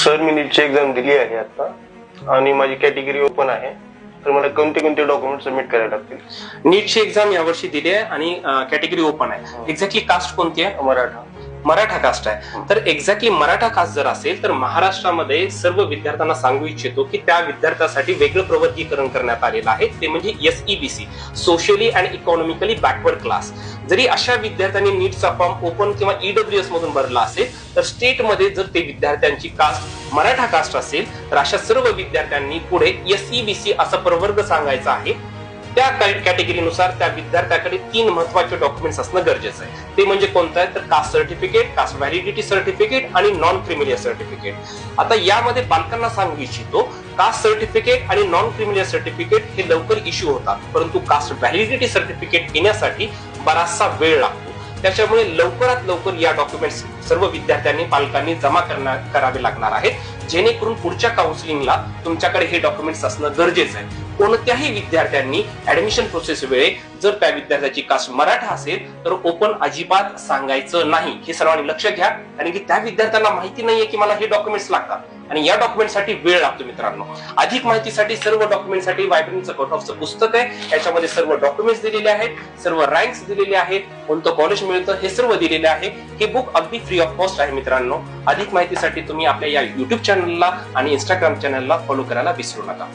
Sir मी नीटची exam दिली आहे आता आणि माझी कॅटेगरी ओपन आहे, तर मला कोणते कोणते डॉक्युमेंट सबमिट करायला लागतील? नीटची एक्झाम यावर्षी दिली आहे आणि कॅटेगरी ओपन आहे. एक्झॅक्टली कास्ट कोणती आहे? मराठा कास्ट आहे. तर एक्झॅक्टली मराठा कास्ट जर असेल तर महाराष्ट्रामध्ये सर्व विद्यार्थ्यांना सांगू इच्छितो की त्या विद्यार्थ्यासाठी वेगळं प्रवर्गीकरण करण्यात आलेलं आहे, ते म्हणजे SEBC, socially and economically backward class. जरी अशा विद्यार्थ्यांनी नीटचा फॉर्म ओपन किंवा EWS मधून भरला असेल तर स्टेटमध्ये जर ते विद्यार्थ्यांची कास्ट मराठा कास्ट असेल तर अशा सर्व विद्यार्थ्यांनी पुढे SEBC असा प्रवर्ग सांगायचा आहे. त्या कॅटेगरीनुसार त्या विद्यार्थ्याकडे 3 महत्वाचे डॉक्युमेंट्स असणं गरजेचं आहे. ते म्हणजे कोणतं आहे तर caste certificate, caste validity certificate आणि नॉन क्रिमिलियर सर्टिफिकेट. आता यामध्ये पालकांना सांगू इच्छितो, कास्ट सर्टिफिकेट आणि नॉन क्रिमिलियर सर्टिफिकेट हे लवकर इश्यू होतात, परंतु कास्ट व्हॅलिडिटी सर्टिफिकेट येण्यासाठी बराचसा वेळ लागतो. त्याच्यामुळे लवकरात लवकर या डॉक्युमेंट्स सर्व विद्यार्थ्यांनी पालकांनी जमा करावे लागणार आहेत, जेणेकरून पुढच्या काउन्सिलिंगला तुमच्याकडे हे डॉक्युमेंट्स असणं गरजेचं आहे. कोणत्याही विद्यार्थ्यांनी ऍडमिशन प्रोसेस वेळी जर त्या विद्यार्थ्याची कास्ट मराठा असेल तर ओपन अजिबात सांगायचं नाही, हे सर्वांनी लक्ष घ्या. आणि की त्या विद्यार्थ्यांना माहिती नाहीये की मला हे डॉक्युमेंट्स लागतात आणि या डॉक्युमेंटसाठी वेळ लागतो. मित्रांनो, अधिक माहितीसाठी सर्व डॉक्युमेंटसाठी वायब्रंटचं कट ऑफचं पुस्तक आहे, याच्यामध्ये सर्व डॉक्युमेंट्स दिलेले आहेत, सर्व रँक्स दिलेले आहेत, कोणतं कॉलेज मिळतं हे सर्व दिलेले आहे. हे बुक अगदी फ्री ऑफ कॉस्ट आहे. मित्रांनो, अधिक माहितीसाठी तुम्ही आपल्या या युट्यूब चॅनलला आणि इंस्टाग्राम चॅनलला फॉलो करायला विसरू नका.